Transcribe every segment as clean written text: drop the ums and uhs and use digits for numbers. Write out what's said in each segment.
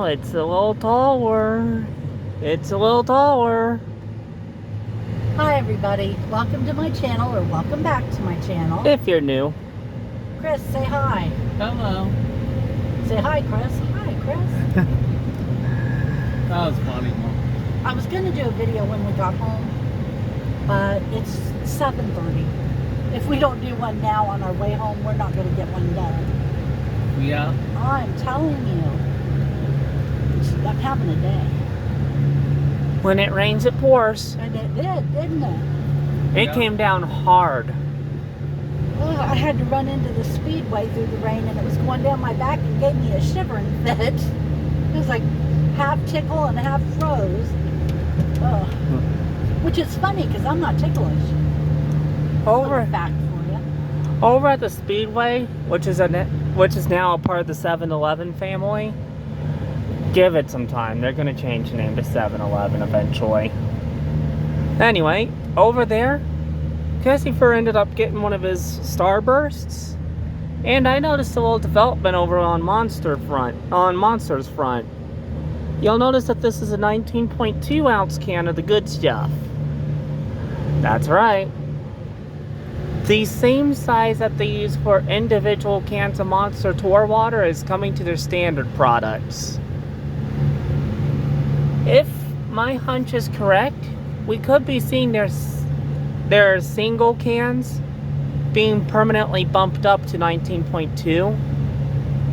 it's a little taller. It's a little taller. Hi everybody, welcome to my channel, or welcome back to my channel. If you're new. Chris, say hi. Hello. Say hi, Chris. Hi, Chris. That was funny. I was going to do a video when we got home, but it's 7:30. If we don't do one now on our way home, we're not going to get one done. Yeah. I'm telling you, I'm having a day. When it rains, it pours. And it did, didn't it? It came down hard. Well, I had to run into the speedway through the rain, and it was going down my back and gave me a shivering fit. It was like half tickle and half froze. Ugh. Which is funny because I'm not ticklish. Little fact for you. Over at the speedway, which is now a part of the 7-Eleven family. Give it some time. They're going to change the name to 7-Eleven eventually. Anyway, over there, Christopher ended up getting one of his Starbursts. And I noticed a little development over on Monster's front. You'll notice that this is a 19.2 ounce can of the good stuff. That's right. The same size that they use for individual cans of Monster Tour water is coming to their standard products. If my hunch is correct, we could be seeing their single cans being permanently bumped up to 19.2,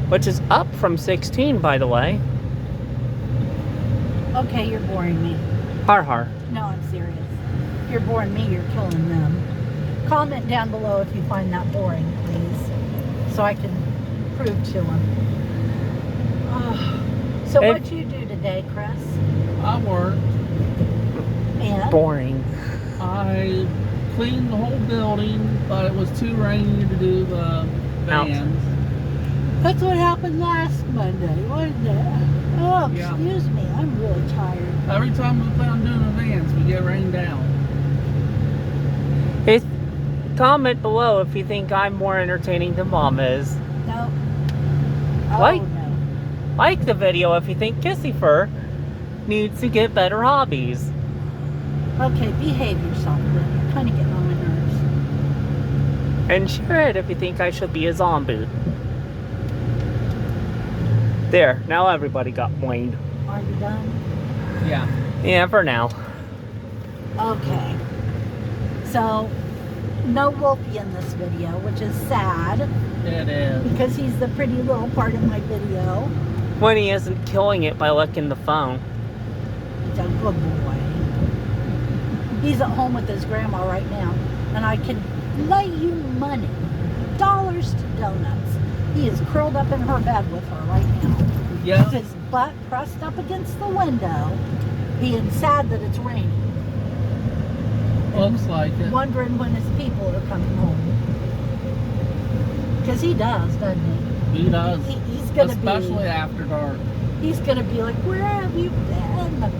which is up from 16, by the way. Okay, you're boring me. Har har. No, I'm serious. If you're boring me, you're killing them. Comment down below if you find that boring, please, so I can prove to them. So what'd you do today, Chris? I worked. And? Boring. I cleaned the whole building, but it was too rainy to do the vans. That's what happened last Monday, wasn't it? Oh, Yeah. excuse me, I'm really tired. Every time we plan on doing the vans, we get rained down. Comment below if you think I'm more entertaining than Mom is. No. Oh, Like- no. Like the video if you think Kissy needs to get better hobbies. Okay, behave yourself, then. You're kind of getting on my nerves. And share it if you think I should be a zombie. There, now everybody got blamed. Are you done? Yeah. Yeah, for now. Okay. So, no Wolfie in this video, which is sad, It is. because he's the pretty little part of my video. When he isn't killing it by licking the phone. He's a good boy. He's at home with his grandma right now, and I can lay you money, dollars to donuts. He is curled up in her bed with her right now. Yeah. With his butt pressed up against the window, being sad that it's raining. Looks like it. Wondering when his people are coming home. Because he does, doesn't he? He does. He's gonna Especially after dark. He's gonna be like, where have you been?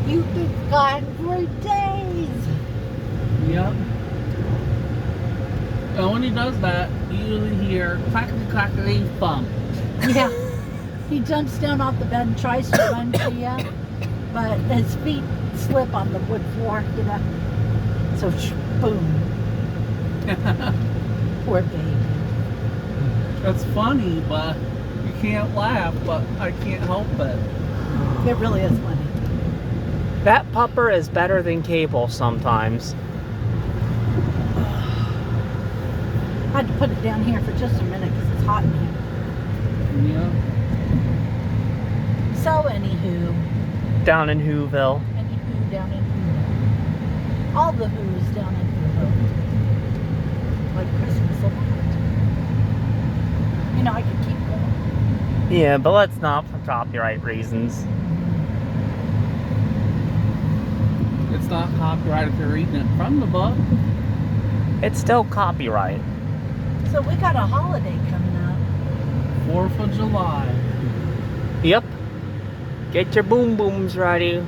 You've been gone for days. Yep. And when he does that, you usually hear clackety clackety thump. Yeah. He jumps down off the bed and tries to run to you, but his feet slip on the wood floor, you know. So, boom. Poor baby. That's funny, but you can't laugh, but I can't help it. It really is funny. That pupper is better than Cable sometimes. I had to put it down here for just a minute because it's hot in here. Yeah. So, anywho. Down in Whoville. Anywho down in Whoville. All the Who's down in Whoville. Like Christmas a lot. You know, I could keep going. Yeah, but let's not for copyright reasons. It's not copyright if you're reading it from the book. It's still copyright. So we got a holiday coming up. 4th of July. Yep. Get your boom booms ready.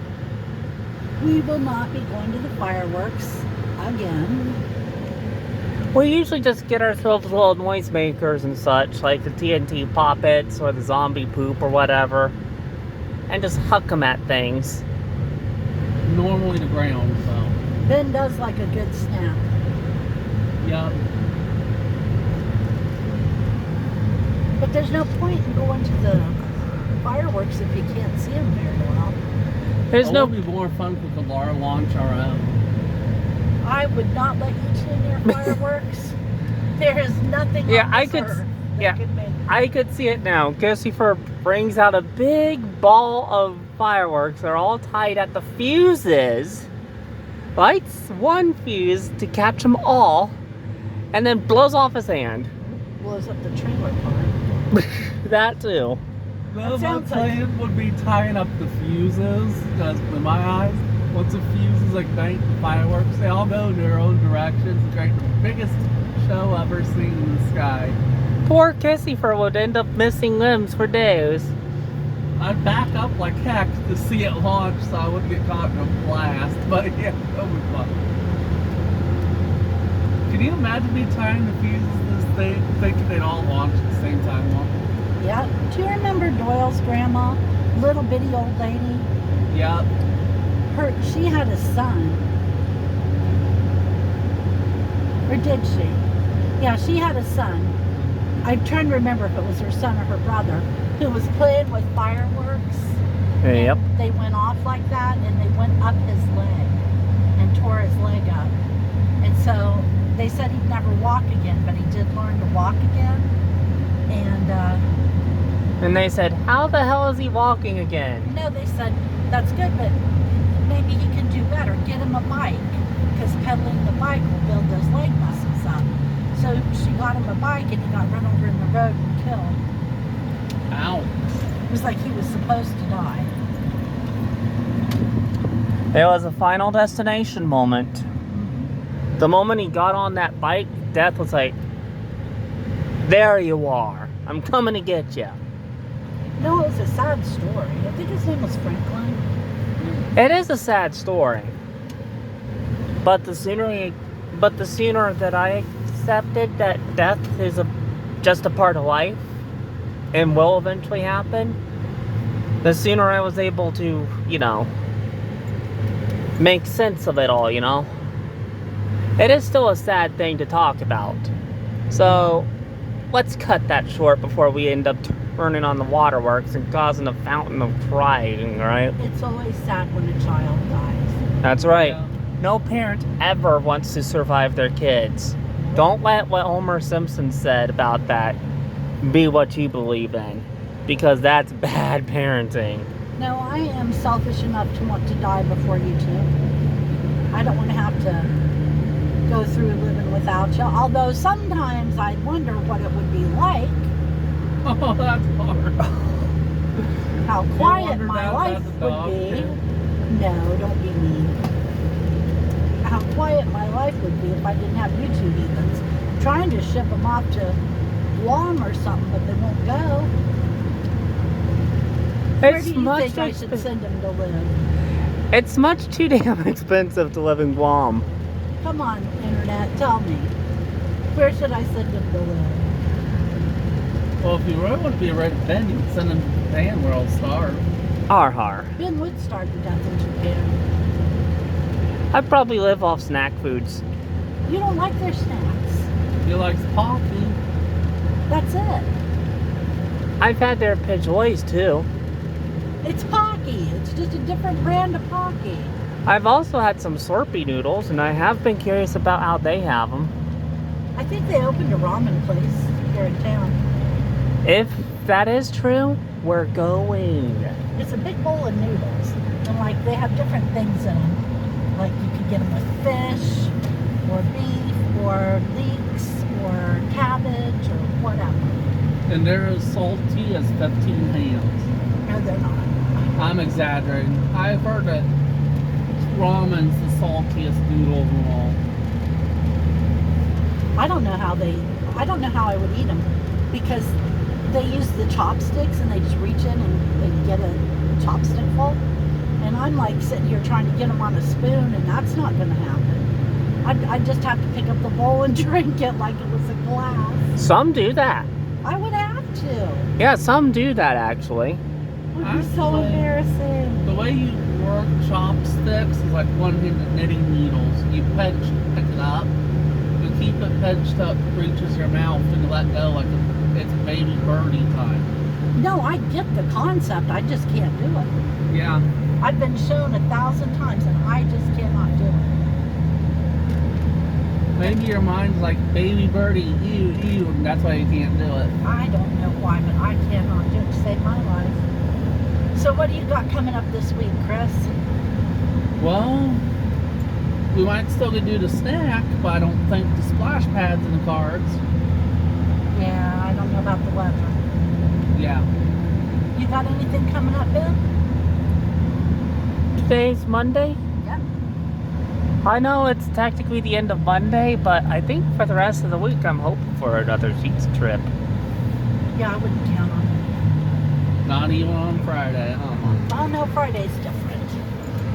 We will not be going to the fireworks again. We usually just get ourselves little noisemakers and such, like the TNT poppets or the zombie poop or whatever, and just huck them at things. Normally the ground, so. Ben does like a good snap. Yeah. But there's no point in going to the fireworks if you can't see them very well. There's no. It would be more fun if we could launch our own. I would not let you too near fireworks. There is nothing Yeah, on I this could. earth that Yeah, could make I could see it now. Gussifer brings out a big ball of fireworks. They're all tied at the fuses. Lights one fuse to catch them all, and then blows off his hand. blows up the trailer park. That too. No, my sounds like- plan would be tying up the fuses, because in my eyes, once a fuse is ignited, the fireworks, they all go in their own directions. It's like the biggest show ever seen in the sky. Poor Gussifer would end up missing limbs for days. I'd back up like heck to see it launch so I wouldn't get caught in a blast, but yeah, that would be fun. Can you imagine me tying the fuses to this thing, thinking they'd all launch at the same time? Yeah. Do you remember Doyle's grandma? Little bitty old lady? Yeah. She had a son. Or did she? Yeah, she had a son. I'm trying to remember if it was her son or her brother, who was playing with fireworks. Yep. And they went off like that, and they went up his leg and tore his leg up. And so they said he'd never walk again, but he did learn to walk again. And they said, how the hell is he walking again? They said, that's good, but maybe he can do better. Get him a bike, because pedaling the bike will build those leg muscles up. So she got him a bike, and he got run over in the road and killed. Ow. It was like he was supposed to die. It was a final destination moment. The moment he got on that bike, Death was like, there you are. I'm coming to get you. No, it was a sad story. I think his name was Franklin. It is a sad story. But the sooner that I accepted that death is just a part of life and will eventually happen, the sooner I was able to, make sense of it all, It is still a sad thing to talk about. So, let's cut that short before we end up turning on the waterworks and causing a fountain of crying, right? It's always sad when a child dies. That's right. Yeah. No parent ever wants to survive their kids. Don't let what Homer Simpson said about that be what you believe in, because that's bad parenting. No, I am selfish enough to want to die before you two. I don't want to have to go through living without you. Although sometimes I wonder what it would be like, Oh, that's hard. how You quiet wondered my that life about the would dog, be. too? No, don't be mean. How quiet my life would be if I didn't have you two heathens. I'm trying to ship them off to Guam or something, but they won't go. Where It's do you much think I should send them to live? It's much too damn expensive to live in Guam. Come on, Internet, tell me. Where should I send them to live? Well, if you really want to be a red Ben, you can send them to Japan where I'll starve. Har har. Ben would starve to death in Japan. I'd probably live off snack foods. You don't like their snacks. He likes coffee. That's it. I've had their Pidgeoys too. It's Pocky. It's just a different brand of Pocky. I've also had some Slurpee noodles, and I have been curious about how they have them. I think they opened a ramen place here in town. If that is true, we're going. It's a big bowl of noodles. And they have different things in them. Like you could get them with fish, or beef, or leeks, or cabbage, or whatever. And they're as salty as 15 hands. No, they're not. I'm exaggerating. I've heard that ramen's the saltiest noodle of them all. I don't know how I would eat them, because they use the chopsticks and they just reach in and they get a chopstick full. And I'm sitting here trying to get them on a spoon, and that's not going to happen. I'd just have to pick up the bowl and drink it like it was a glass. Some do that. I would have to. Yeah, some do that actually. It would be so Actually, embarrassing. The way you work chopsticks is like one-handed knitting needles. You pick it up, you keep it pinched up, reaches your mouth, and you let go like it's baby birdie time. No, I get the concept. I just can't do it. Yeah. I've been shown 1,000 times and I just cannot do it. Maybe your mind's like baby birdie, you, and that's why you can't do it. I don't know why, but I cannot do it to save my life. So what do you got coming up this week, Chris? Well, we might still do the snack, but I don't think the splash pad's in the cards. Yeah, I don't know about the weather. Yeah. You got anything coming up, Ben? Today's Monday. Yeah. I know it's technically the end of Monday, but I think for the rest of the week I'm hoping for another Sheets trip. Yeah, I wouldn't count on it. Not even on Friday, huh? Oh no, Friday's different.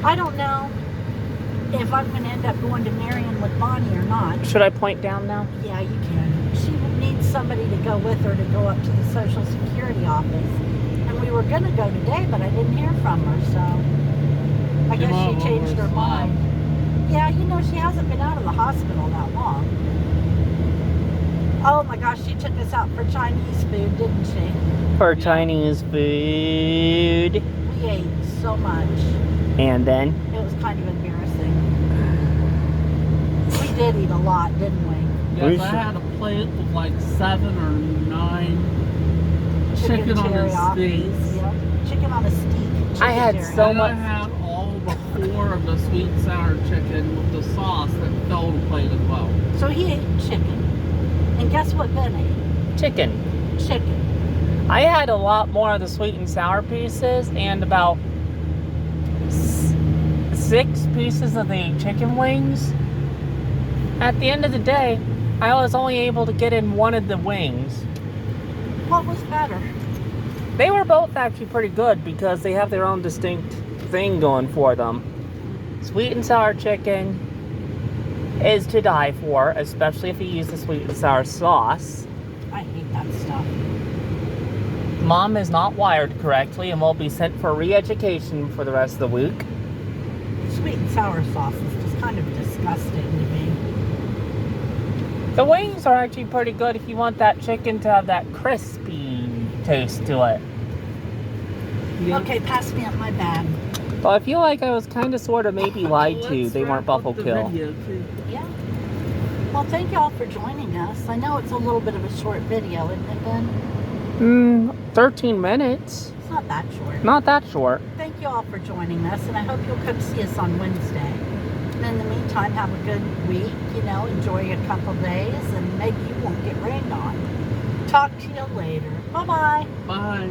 I don't know if I'm going to end up going to Marion with Bonnie or not. Should I point down now? Yeah, you can. She needs somebody to go with her to go up to the Social Security office. And we were going to go today, but I didn't hear from her, so I guess she changed her mind. Yeah, you know, she hasn't been out of the hospital that long. Oh my gosh, she took us out for Chinese food, didn't she? For Chinese food. We ate so much. And then? It was kind of embarrassing. We did eat a lot, didn't we? Yes, I had a plate with like 7 or 9 chicken on a steak. Yep. Chicken on a steak. I had Chicken so And much. I had all but 4 of the sweet and sour chicken with the sauce that filled the plate as well. So he ate chicken. And guess what Ben ate? Chicken. Chicken. I had a lot more of the sweet and sour pieces and about 6 pieces of the chicken wings. At the end of the day, I was only able to get in one of the wings. What was better? They were both actually pretty good because they have their own distinct thing going for them. Sweet and sour chicken is to die for, especially if you use the sweet and sour sauce. I hate that stuff. Mom is not wired correctly and will be sent for re-education for the rest of the week. Sweet and sour sauce is just kind of disgusting to me. The wings are actually pretty good if you want that chicken to have that crispy taste to it. Yeah. Okay, pass me up my bag. But I feel like I was kind of sort of maybe lied to. Let's They weren't wrap up Buffalo the Kill. video, too. Yeah. Well, thank y'all for joining us. I know it's a little bit of a short video, isn't it, Ben? 13 minutes. It's not that short. Not that short. Thank you all for joining us, and I hope you'll come see us on Wednesday. And in the meantime, have a good week, you know, enjoy a couple days, and maybe you won't get rained on. Talk to you later. Bye-bye. Bye.